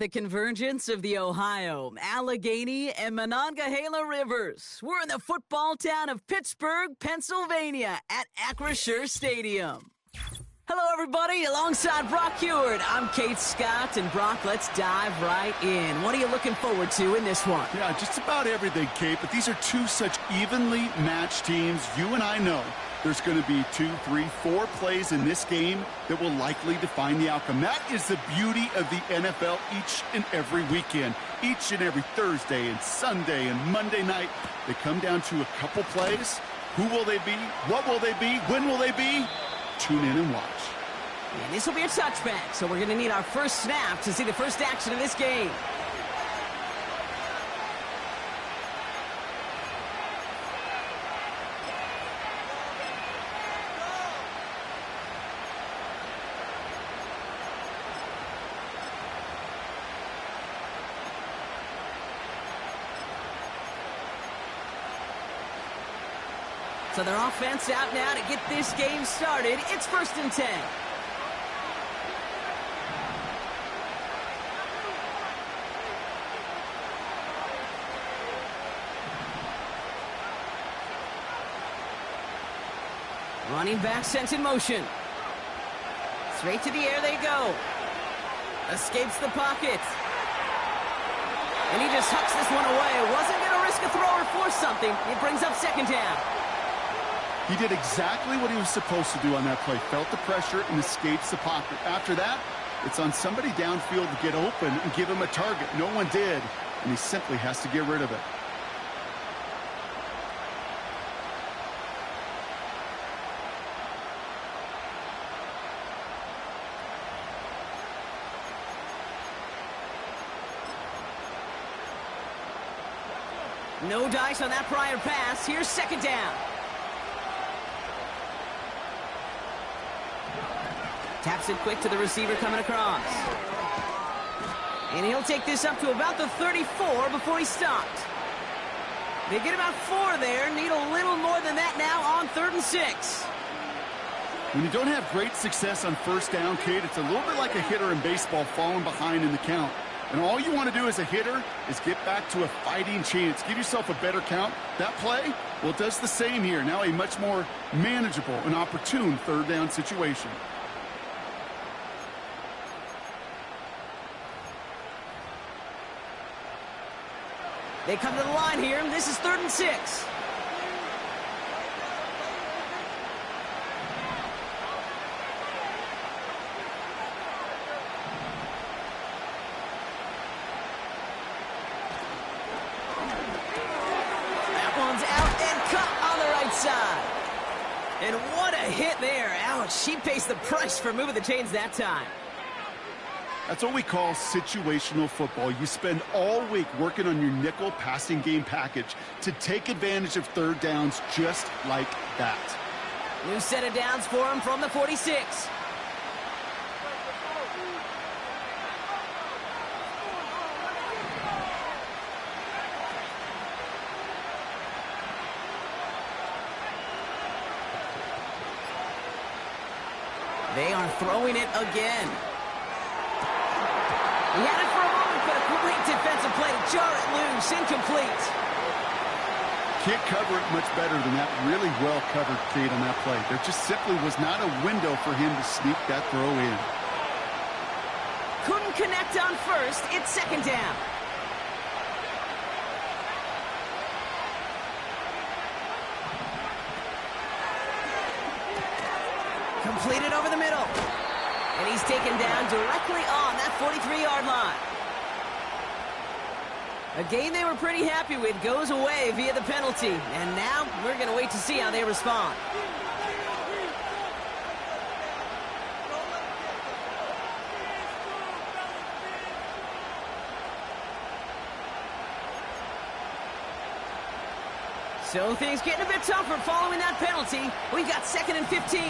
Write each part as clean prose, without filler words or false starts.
The convergence of the Ohio, Allegheny, and Monongahela rivers. We're in the football town of Pittsburgh, Pennsylvania at Acrisure Stadium. Hello, everybody. Alongside Brock Heward, I'm Kate Scott. And Brock, let's dive right in. What are you looking forward to in this one? Yeah, just about everything, Kate. But these are two such evenly matched teams. You and I know there's going to be 2, 3, 4 plays in this game that will likely define the outcome. That is the beauty of the NFL each and every weekend. Each and every Thursday and Sunday and Monday night, they come down to a couple plays. Who will they be? What will they be? When will they be? Tune in and watch. And this will be a touchback, so we're going to need our first snap to see the first action of this game. So their offense out now to get this game started. It's 1st and 10. Running back sent in motion. Straight to the air they go. Escapes the pocket. And he just hucks this one away. Wasn't going to risk a throw or force something. It brings up 2nd down. He did exactly what he was supposed to do on that play. Felt the pressure and escapes the pocket. After that, it's on somebody downfield to get open and give him a target. No one did, and he simply has to get rid of it. No dice on that prior pass. Here's 2nd down. Taps it quick to the receiver coming across. And he'll take this up to about the 34 before he stopped. They get about 4 there. Need a little more than that now on 3rd and 6. When you don't have great success on 1st down, Kate, it's a little bit like a hitter in baseball falling behind in the count. And all you want to do as a hitter is get back to a fighting chance. Give yourself a better count. That play, well, it does the same here. Now a much more manageable and opportune 3rd down situation. They come to the line here. This is 3rd and 6. That one's out and cut on the right side. And what a hit there. Ouch, she pays the price for moving the chains that time. That's what we call situational football. You spend all week working on your nickel passing game package to take advantage of 3rd downs just like that. New set of downs for him from the 46. They are throwing it again. He had it for a moment, but a great defensive play to jar it loose. Incomplete. Can't cover it much better than that. Really well covered, Kate, on that play. There just simply was not a window for him to sneak that throw in. Couldn't connect on 1st. It's 2nd down. Completed over the middle. And he's taken down directly on that 43-yard line. A game they were pretty happy with goes away via the penalty. And now we're going to wait to see how they respond. So things getting a bit tougher following that penalty. We've got 2nd and 15.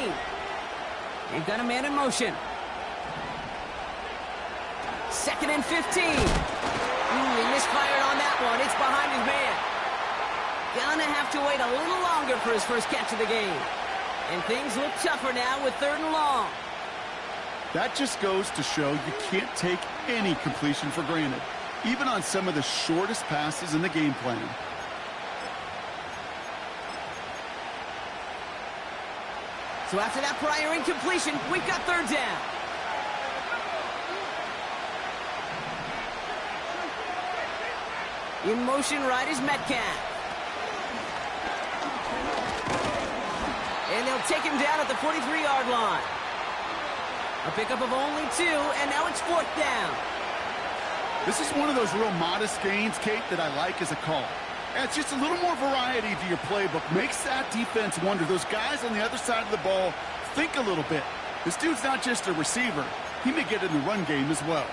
They've got a man in motion. 2nd and 15. He misfired on that one. It's behind his man. Gonna have to wait a little longer for his first catch of the game. And things look tougher now with 3rd and long. That just goes to show you can't take any completion for granted, even on some of the shortest passes in the game plan. So after that prior incompletion, we've got third down. In motion right is Metcalf. And they'll take him down at the 43-yard line. A pickup of only 2, and now it's fourth down. This is one of those real modest gains, Kate, that I like as a call. Adds just a little more variety to your playbook. Makes that defense wonder. Those guys on the other side of the ball think a little bit. This dude's not just a receiver. He may get in the run game as well.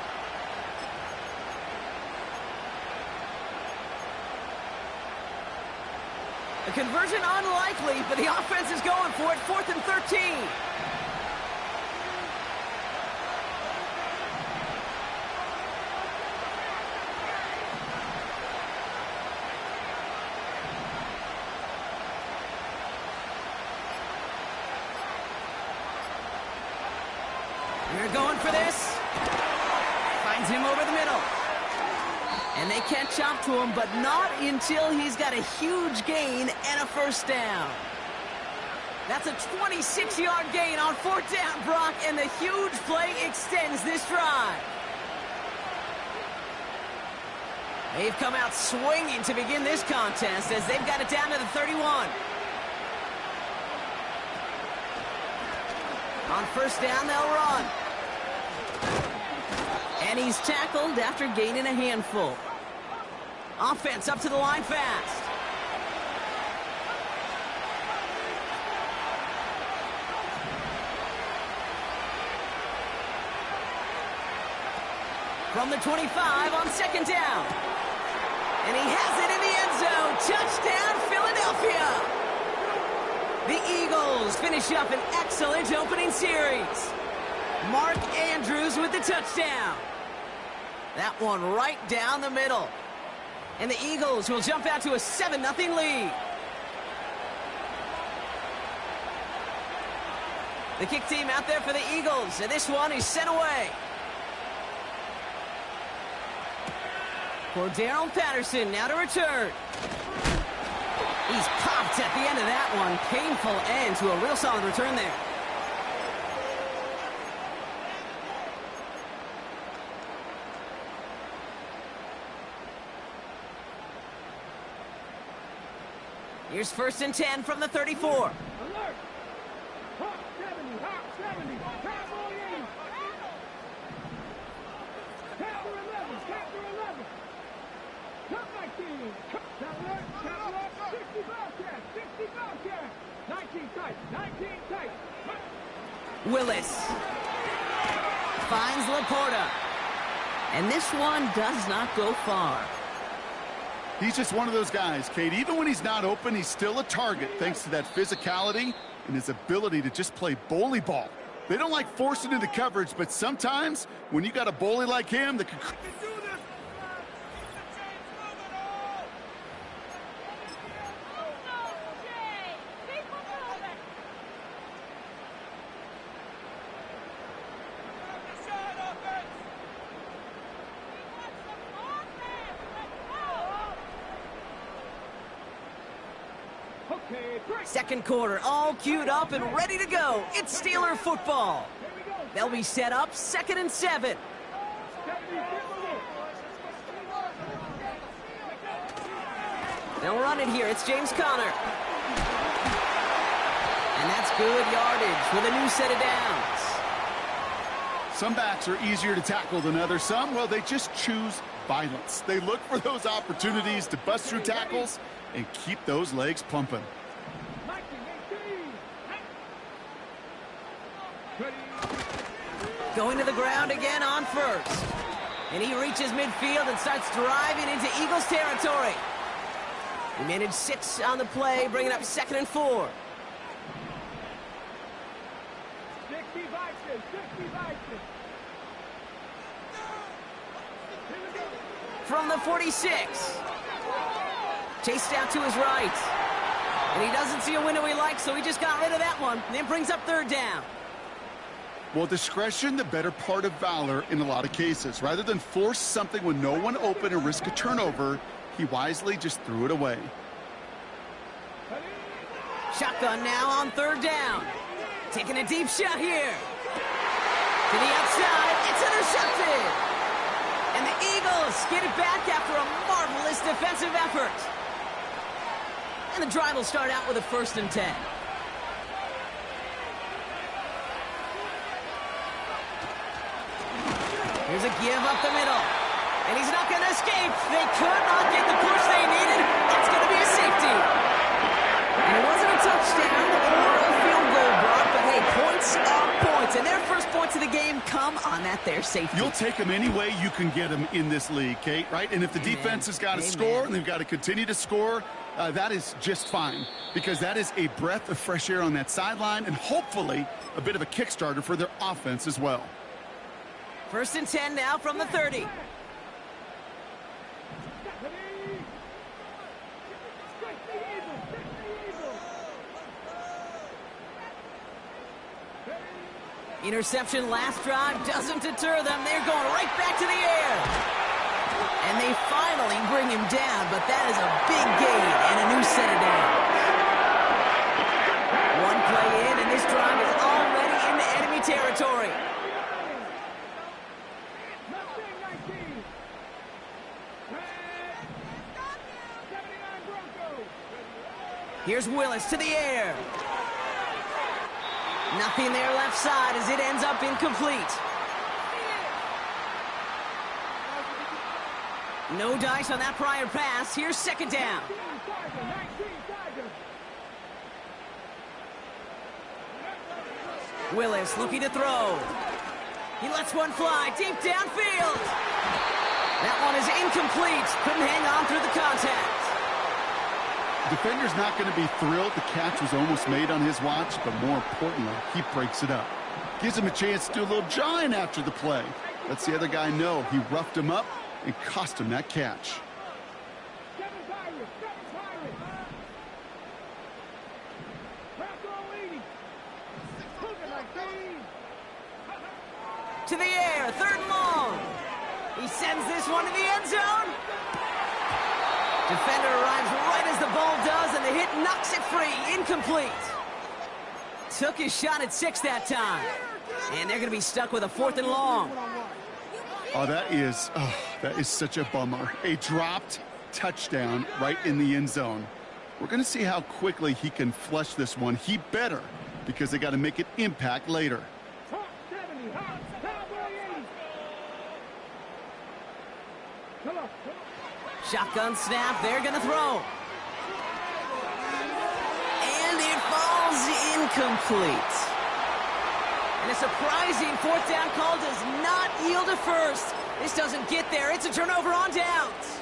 A conversion unlikely, but the offense is going for it. 4th and 13. We're going for this. Finds him over the middle. And they can't chop to him, but not until he's got a huge gain and a first down. That's a 26-yard gain on fourth down, Brock, and the huge play extends this drive. They've come out swinging to begin this contest as they've got it down to the 31. On first down, they'll run. And he's tackled after gaining a handful. Offense up to the line fast. From the 25 on second down. And he has it in the end zone. Touchdown, Philadelphia. The Eagles finish up an excellent opening series. Mark Andrews with the touchdown. That one right down the middle. And the Eagles will jump out to a 7-0 lead. The kick team out there for the Eagles, and this one is sent away. For Darrell Patterson now to return. He's popped at the end of that one. Painful end to a real solid return there. Here's 1st and 10 from the 34. Alert! Hawk 70, Hawk 70, Cowboy 80. Capture 11, Capture 11. Cut 19. Alert, alert, 60 Bobcat, 60 Bobcat. 19 tight, 19 tight. Willis finds Laporta. And this one does not go far. He's just one of those guys, Kate. Even when he's not open, he's still a target thanks to that physicality and his ability to just play bully ball. They don't like forcing into coverage, but sometimes when you got a bully like him that can... Second quarter, all queued up and ready to go. It's Steeler football. They'll be set up 2nd and 7. They'll run it here. It's James Conner. And that's good yardage with a new set of downs. Some backs are easier to tackle than others. Some, well, they just choose violence. They look for those opportunities to bust through tackles and keep those legs pumping. Going to the ground again on first. And he reaches midfield and starts driving into Eagles territory. He managed 6 on the play, bringing up 2nd and 4. 60 Vikings, 60 Vikings. From the 46. Chased out to his right. And he doesn't see a window he likes, so he just got rid of that one. And then brings up 3rd down. Well, discretion, the better part of valor in a lot of cases. Rather than force something with no one open and risk a turnover, he wisely just threw it away. Shotgun now on third down. Taking a deep shot here. To the outside, it's intercepted. And the Eagles get it back after a marvelous defensive effort. And the drive will start out with a 1st and 10. Here's a give up the middle. And he's not going to escape. They could not get the push they needed. That's going to be a safety. And it wasn't a touchdown or a field goal, Brock, but hey, points are points. And their first points of the game come on that there safety. You'll take them any way you can get them in this league, Kate, right? And if the defense has got to score and they've got to continue to score, that is just fine, because that is a breath of fresh air on that sideline and hopefully a bit of a kickstarter for their offense as well. 1st and 10 now from the 30. Interception last drive doesn't deter them. They're going right back to the air. And they finally bring him down, but that is a big gain and a new set of downs. One play in, and this drive is already into enemy territory. Here's Willis to the air. Nothing there left side as it ends up incomplete. No dice on that prior pass. Here's 2nd down. Willis looking to throw. He lets one fly deep downfield. That one is incomplete. Couldn't hang on through the contact. Defender's not going to be thrilled the catch was almost made on his watch, but more importantly, he breaks it up. Gives him a chance to do a little jawing after the play. Lets the other guy know he roughed him up and cost him that catch. To the air, 3rd and long. He sends this one to the end zone. Defender arrives right as the ball does, and the hit knocks it free. Incomplete. Took his shot at 6 that time. And they're going to be stuck with a 4th and long. Oh, that is such a bummer. A dropped touchdown right in the end zone. We're going to see how quickly he can flush this one. He better, because they got to make it impact later. Shotgun snap, they're going to throw. And it falls incomplete. And a surprising 4th down call does not yield a 1st. This doesn't get there. It's a turnover on downs.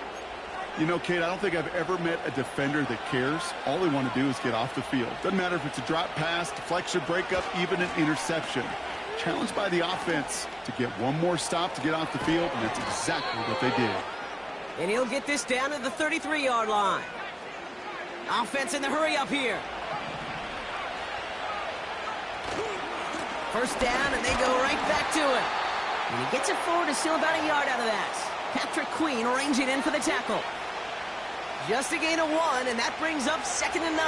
You know, Kate, I don't think I've ever met a defender that cares. All they want to do is get off the field. Doesn't matter if it's a drop pass, deflection, breakup, even an interception. Challenged by the offense to get one more stop to get off the field, and that's exactly what they did. And he'll get this down to the 33-yard line. Offense in the hurry up here. 1st down, and they go right back to it. And he gets it forward to steal about a yard out of that. Patrick Queen ranging in for the tackle. Just a gain of 1, and that brings up 2nd and 9.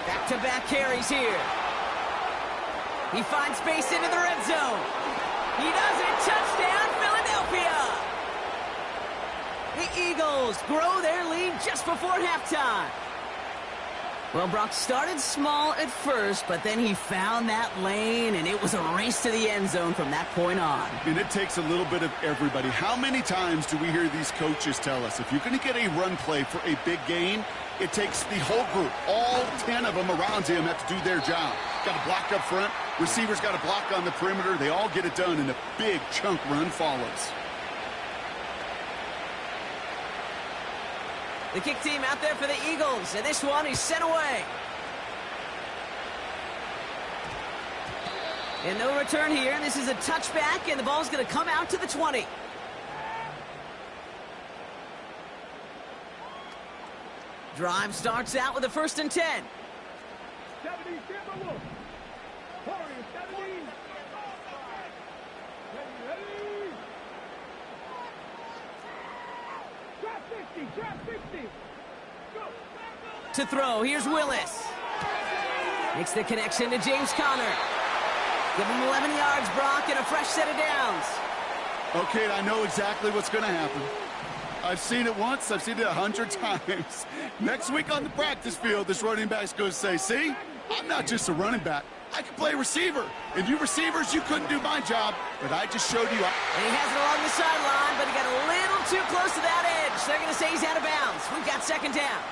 Back-to-back carries here. He finds space into the red zone. He does it. Touchdown, Philadelphia. The Eagles grow their lead just before halftime. Well, Brock started small at first, but then he found that lane, and it was a race to the end zone from that point on. And it takes a little bit of everybody. How many times do we hear these coaches tell us, if you're going to get a run play for a big gain, it takes the whole group, all 10 of them around him have to do their job. Got to block up front. Receivers got to block on the perimeter. They all get it done, and a big chunk run follows. The kick team out there for the Eagles, and this one is sent away. And no return here. This is a touchback, and the ball's going to come out to the 20. Drive starts out with a 1st and 10. 70, Timberwolves. Warriors, 70. Ready. Drop 60, drop 60. Go. To throw, here's Willis. Makes the connection to James Conner. Give him 11 yards, Brock, and a fresh set of downs. Okay, I know exactly what's going to happen. I've seen it once. I've seen it 100 times. Next week on the practice field, this running back's going to say, see, I'm not just a running back. I can play receiver. And you receivers, you couldn't do my job, but I just showed you. And he has it along the sideline, but he got a little too close to that edge. They're going to say he's out of bounds. We've got 2nd down.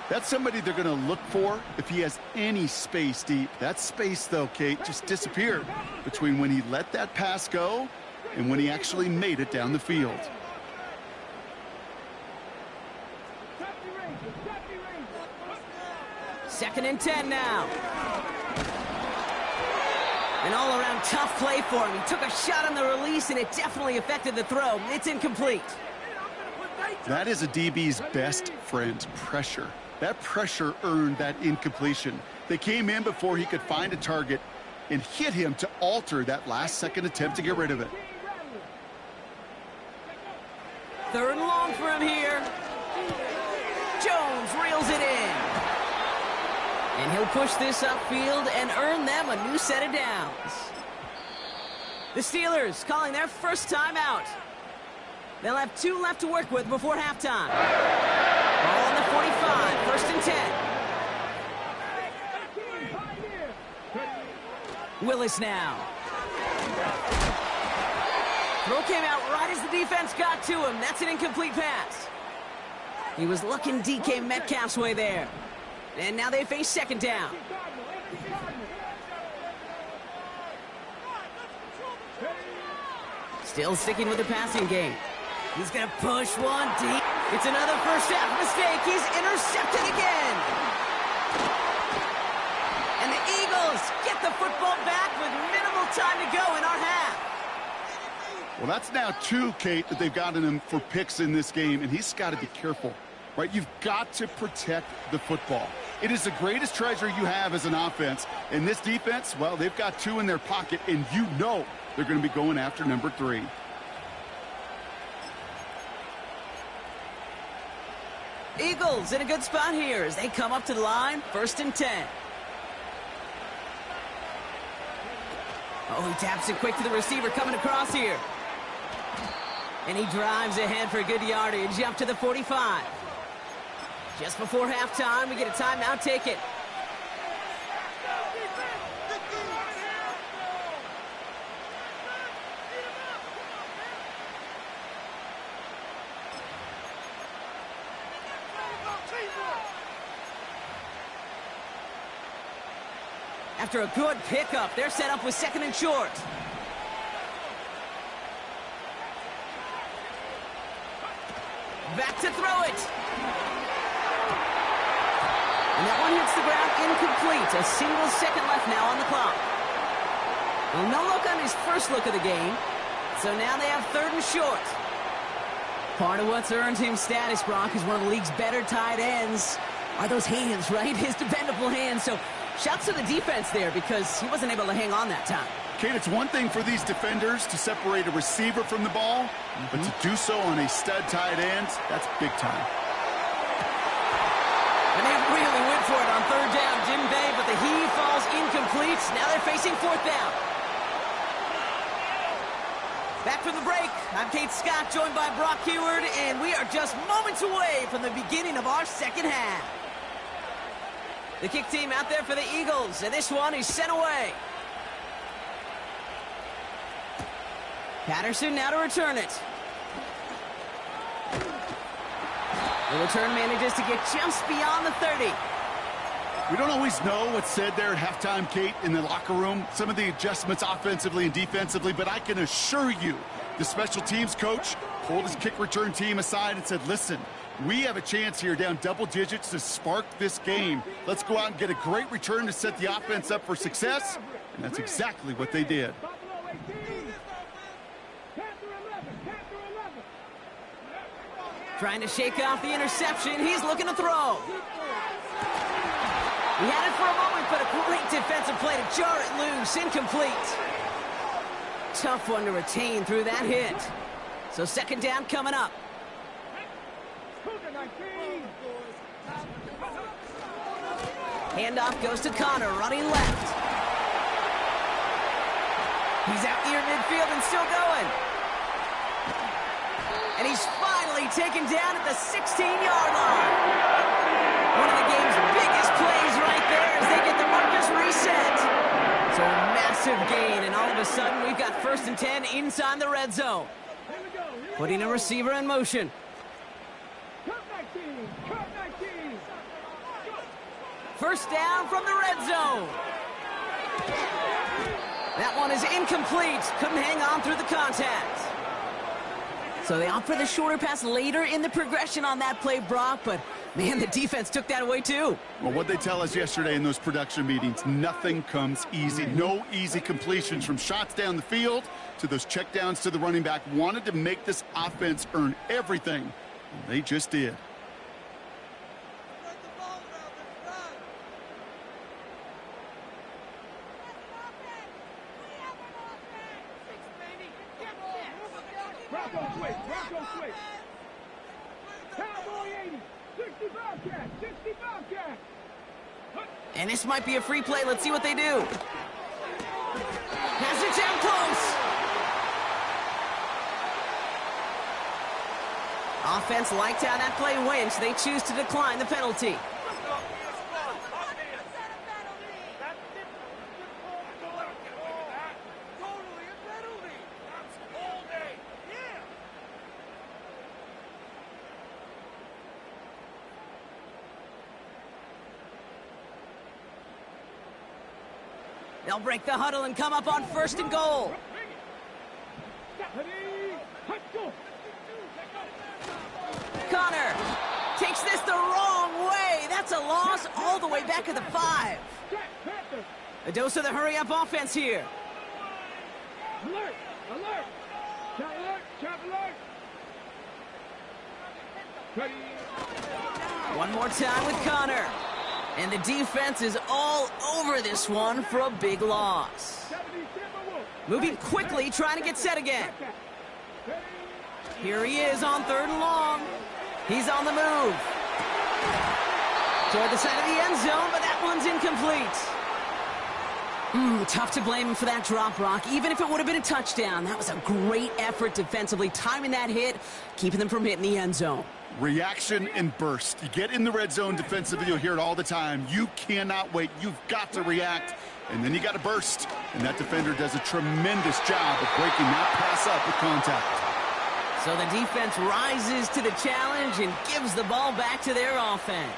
That's somebody they're going to look for if he has any space deep. That space, though, Kate, just disappeared between when he let that pass go and when he actually made it down the field. Second and 10 now. An all-around tough play for him. He took a shot on the release, and it definitely affected the throw. It's incomplete. That is a DB's best friend, pressure. That pressure earned that incompletion. They came in before he could find a target and hit him to alter that last-second attempt to get rid of it. 3rd and long for him here. Jones reels it in. And he'll push this upfield and earn them a new set of downs. The Steelers calling their first timeout. They'll have 2 left to work with before halftime. Ball on the 45, 1st and 10. Willis now. Throw came out right as the defense got to him. That's an incomplete pass. He was looking DK Metcalf's way there. And now they face 2nd down. Still sticking with the passing game. He's going to push one deep. It's another first half mistake. He's intercepted again. And the Eagles get the football back with minimal time to go in our half. Well, that's now 2, Kate, that they've gotten him for picks in this game, and he's got to be careful, right? You've got to protect the football. It is the greatest treasure you have as an offense. And this defense, well, they've got 2 in their pocket, and you know they're going to be going after number 3. Eagles in a good spot here as they come up to the line, 1st and 10. Oh, he taps it quick to the receiver coming across here. And he drives ahead for good yardage up to the 45. Just before halftime, we get a timeout taken. After a good pickup, they're set up with 2nd and short. Back to throw it. And that one hits the ground incomplete. A single second left now on the clock. Well, no look on his first look of the game. So now they have 3rd and short. Part of what's earned him status, Brock, is one of the league's better tight ends. Are those hands, right? His dependable hands. So shouts to the defense there because he wasn't able to hang on that time. Kate, it's one thing for these defenders to separate a receiver from the ball, but to do so on a stud tight end, that's big time. And they really went for it on 3rd down, didn't they? But the heave falls incomplete. Now they're facing 4th down. Back from the break, I'm Kate Scott, joined by Brock Heward, and we are just moments away from the beginning of our second half. The kick team out there for the Eagles, and this one is sent away. Patterson now to return it. The return manages to get just beyond the 30. We don't always know what's said there at halftime, Kate, in the locker room. Some of the adjustments offensively and defensively, but I can assure you the special teams coach pulled his kick return team aside and said, listen, we have a chance here down double digits to spark this game. Let's go out and get a great return to set the offense up for success. And that's exactly what they did. Trying to shake off the interception. He's looking to throw. He had it for a moment, but a great defensive play to jar it loose. Incomplete. Tough one to retain through that hit. So second down coming up. Handoff goes to Connor, running left. He's out near midfield and still going. And he's finally taken down at the 16-yard line. One of the game's biggest plays right there as they get the markers reset. So a massive gain, and all of a sudden we've got 1st and 10 inside the red zone. Putting a receiver in motion. First down from the red zone. That one is incomplete. Couldn't hang on through the contact. So they opt for the shorter pass later in the progression on that play, Brock, but man, the defense took that away too. Well, what they tell us yesterday in those production meetings, nothing comes easy. No easy completions, from shots down the field to those checkdowns to the running back. Wanted to make this offense earn everything, and they just did. Bronco switch, Bronco switch. Cowboy 80, 60 Bobcat, 60 Bobcat. And this might be a free play. Let's see what they do. Has it down close. Offense liked how that play went. They choose to decline the penalty. They'll break the huddle and come up on 1st and goal. Connor takes this the wrong way. That's a loss all the way back at the 5. A dose of the hurry-up offense here. Alert! Alert! Chop alert! Chop alert! Ready! One more time with Connor. And the defense is all over this one for a big loss. Moving quickly, trying to get set again. Here he is on 3rd and long. He's on the move. Toward the side of the end zone, but that one's incomplete. Tough to blame him for that drop, Brock. Even if it would have been a touchdown, that was a great effort defensively, timing that hit, keeping them from hitting the end zone. Reaction and burst. You get in the red zone defensively, you'll hear it all the time. You cannot wait. You've got to react, and then you got to burst. And that defender does a tremendous job of breaking that pass up with contact. So the defense rises to the challenge and gives the ball back to their offense.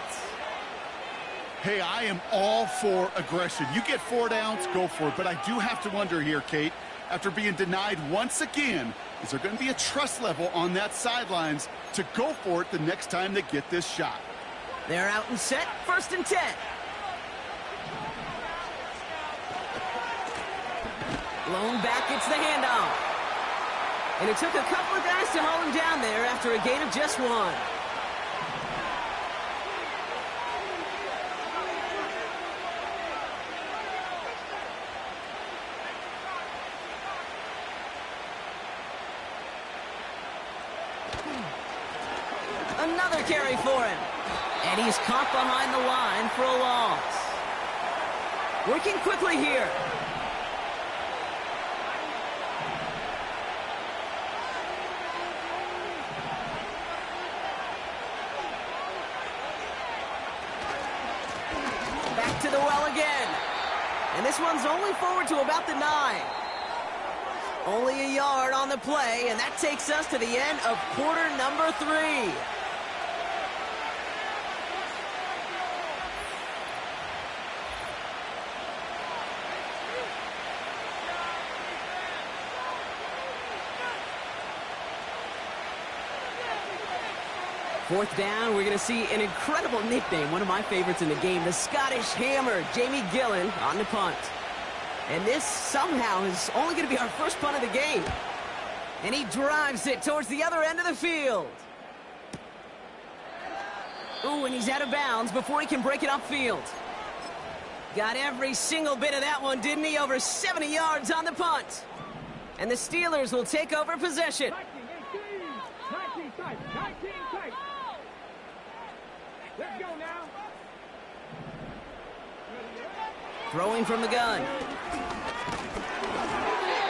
Hey, I am all for aggression. You get 4 downs, go for it. But I do have to wonder here, Kate, after being denied once again, is there going to be a trust level on that sidelines to go for it the next time they get this shot? They're out and set, 1st and 10. Lone back gets the handoff. And it took a couple of guys to haul him down there after a gain of just 1. Another carry for him. And he's caught behind the line for a loss. Working quickly here. Back to the well again. And this one's only forward to about the 9. Only a yard on the play, and that takes us to the end of quarter number 3. Fourth down, we're going to see an incredible nickname, one of my favorites in the game, the Scottish Hammer, Jamie Gillen on the punt. And this somehow is only going to be our first punt of the game. And he drives it towards the other end of the field. Ooh, and he's out of bounds before he can break it upfield. Got every single bit of that one, didn't he? Over 70 yards on the punt. And the Steelers will take over possession. 19 tight. 19 tight. Let's go now. Throwing from the gun.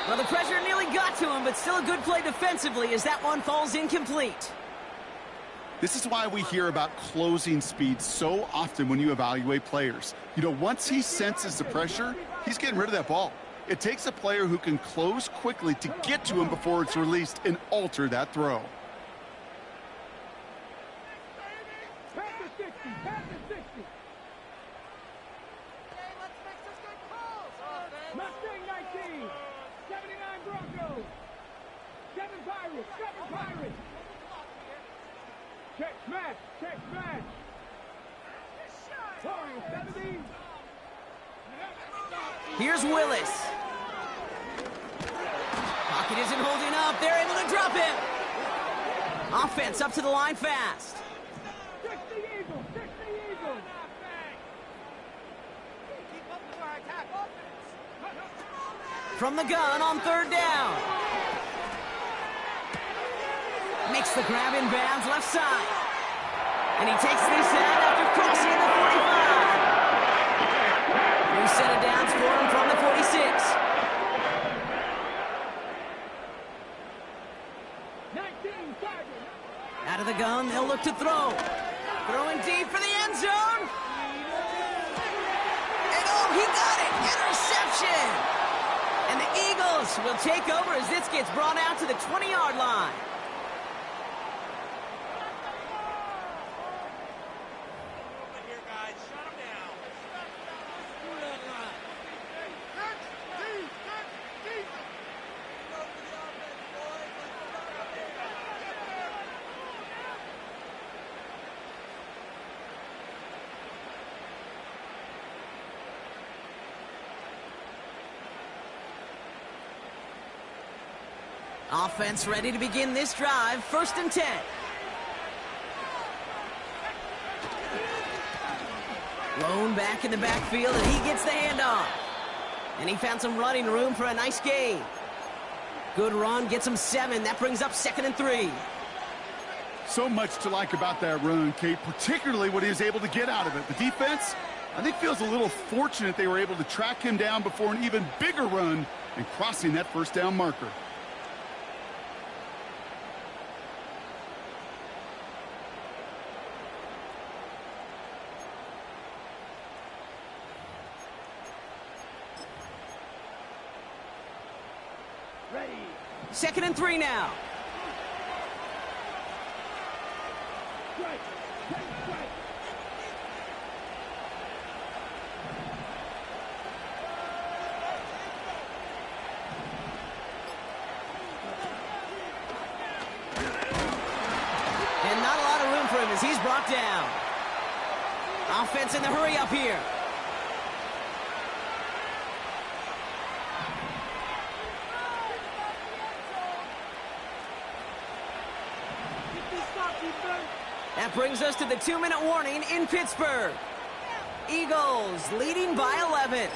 Well, the pressure nearly got to him, but still a good play defensively as that one falls incomplete. This is why we hear about closing speed so often when you evaluate players. You know, once he senses the pressure, he's getting rid of that ball. It takes a player who can close quickly to get to him before it's released and alter that throw. Pass the 60. Pass the 60. Mustang 19. 79 Broncos. 7 Pirates. 7 Pirates. Check smash. Check smash. Warriors 70. Here's Willis. Pocket isn't holding up. They're able to drop him. Offense up to the line fast. 60 Eagles. 60 Eagles. From the gun on third down. Makes the grab in bounds left side. And he takes this out after crossing the 45. New set of downs for him from the 46. 19 Tigers. Out of the gun, they'll look to throw. Throwing deep for the end zone. And oh, he got it! Interception! And the Eagles will take over as this gets brought out to the 20-yard line. Offense ready to begin this drive. 1st and 10. Lone back in the backfield, and he gets the handoff. And he found some running room for a nice gain. Good run, gets him 7. That brings up 2nd and 3. So much to like about that run, Kate, particularly what he was able to get out of it. The defense, I think, feels a little fortunate they were able to track him down before an even bigger run and crossing that 1st down marker. Ready. 2nd and 3 now. Strike. Take strike. And not a lot of room for him as he's brought down. Offense in the hurry up here. That brings us to the 2-minute warning in Pittsburgh. Eagles leading by 11.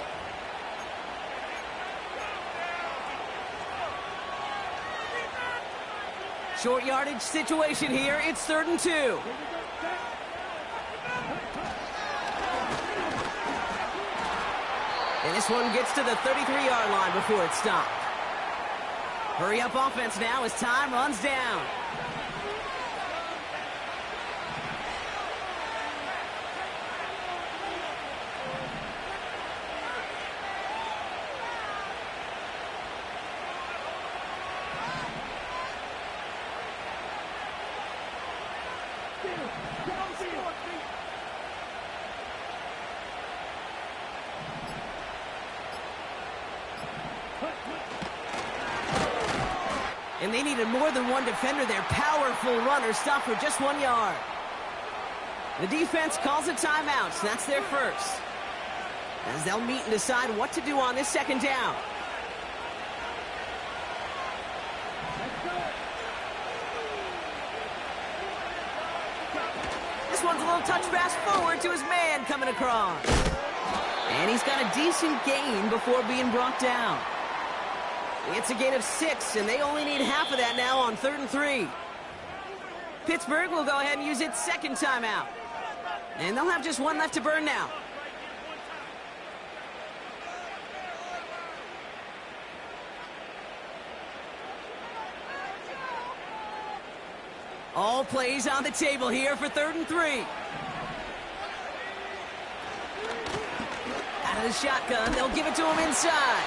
Short yardage situation here. It's 3rd and 2. And this one gets to the 33-yard line before it's stopped. Hurry up offense now as time runs down. And they needed more than one defender there. Powerful runner stopped for just 1 yard. The defense calls a timeout, so that's their first. As they'll meet and decide what to do on this 2nd down. This one's a little touch pass forward to his man coming across. And he's got a decent gain before being brought down. It's a gain of 6, and they only need half of that now on 3rd and 3. Pittsburgh will go ahead and use its second timeout. And they'll have just one left to burn now. All plays on the table here for 3rd and 3. Out of the shotgun, they'll give it to him inside.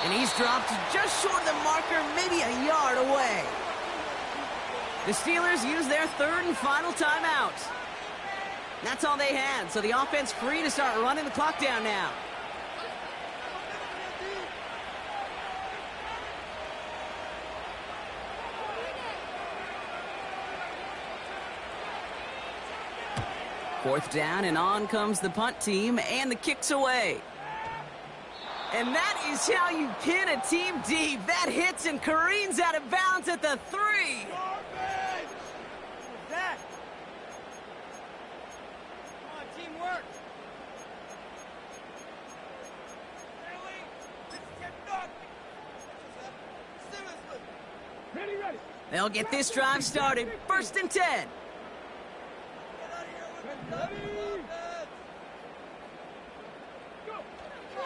And he's dropped just short of the marker, maybe a yard away. The Steelers use their 3rd and final timeout. That's all they had, so the offense free to start running the clock down now. Fourth down, and on comes the punt team, and the kick's away. And that is how you pin a team deep. That hits and careens out of bounds at the 3. That. Come on, teamwork. Ready, ready. They'll get this drive started. 1st and 10.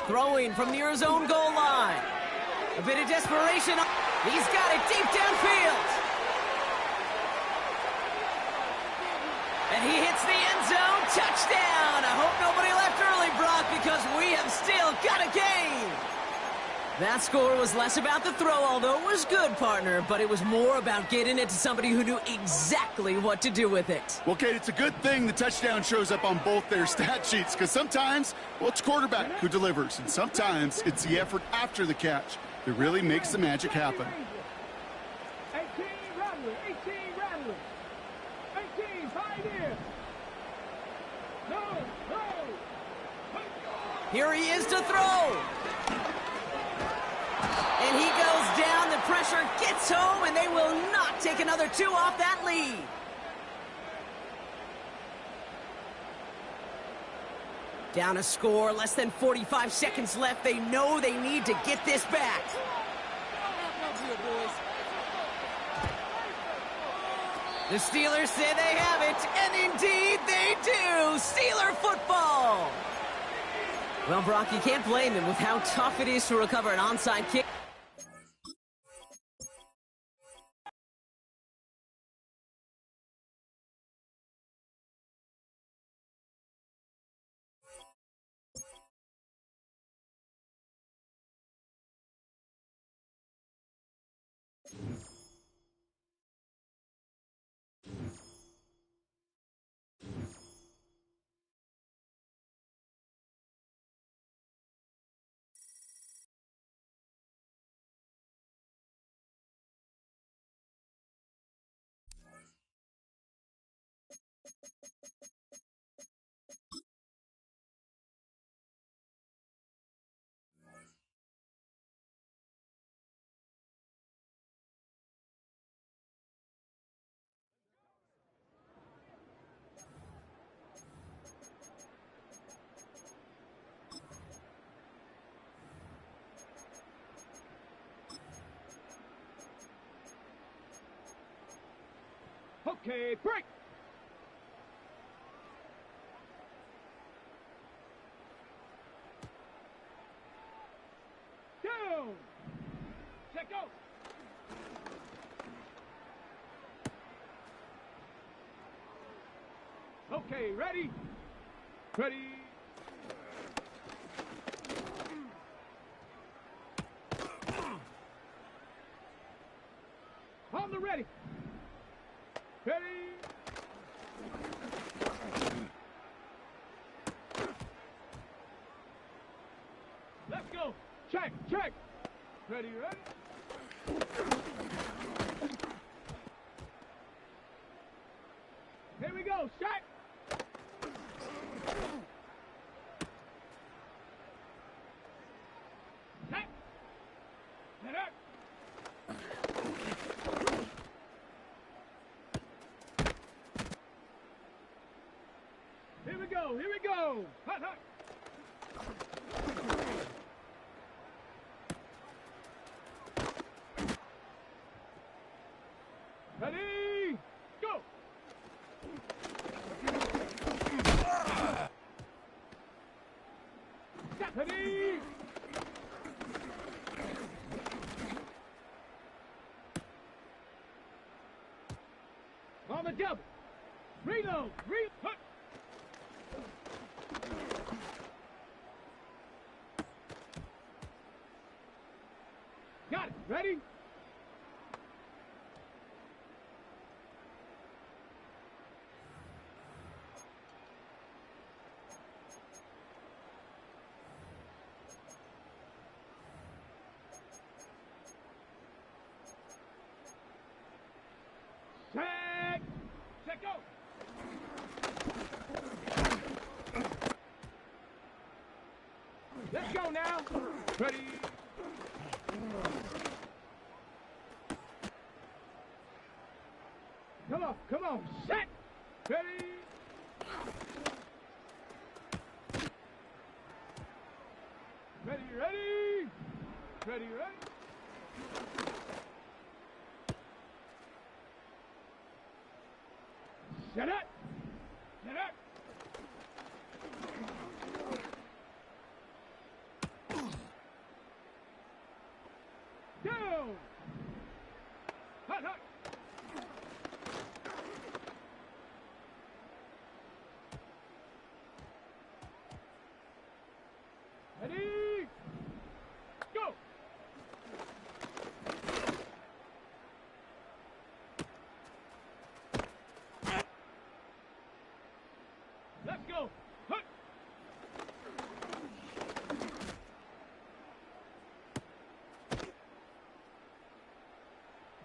Throwing from near his own goal line. A bit of desperation. He's got it deep downfield. And he hits the end zone. Touchdown. I hope nobody left early, Brock, because we have still got a game. That score was less about the throw, although it was good, partner, but it was more about getting it to somebody who knew exactly what to do with it. Well, Kate, it's a good thing the touchdown shows up on both their stat sheets, because sometimes, well, it's quarterback who delivers, and sometimes it's the effort after the catch that really makes the magic happen. 18 Rattler, 18 Rattler. 18 Pioneer. No, no. Here he is to throw. And he goes down, the pressure gets home, and they will not take another 2 off that lead. Down a score, less than 45 seconds left. They know they need to get this back. The Steelers say they have it, and indeed they do. Steeler football. Well, Brock, you can't blame him with how tough it is to recover an onside kick. Okay, break. Down. Check out. Okay, ready? Ready. On the ready. Ready. Let's go. Check, check. Ready, ready. Here we go. Check. Check. Set up. go. Hut, hut. Ready, go. Ready. On the double. Reload. Hut. Got it. Ready? Set, go! Let's go now! Ready? Come on, set! Ready? Ready? Set it! Go! Hut! Ready? Go! Let's go! Hut!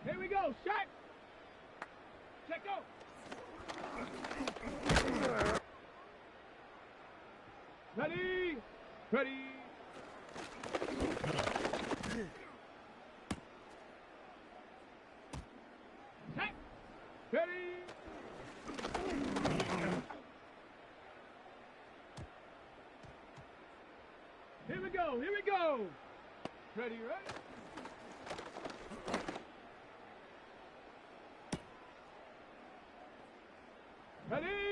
Here we go! Shot! Check go! Ready! Set! Ready! Here we go! Ready? Ready?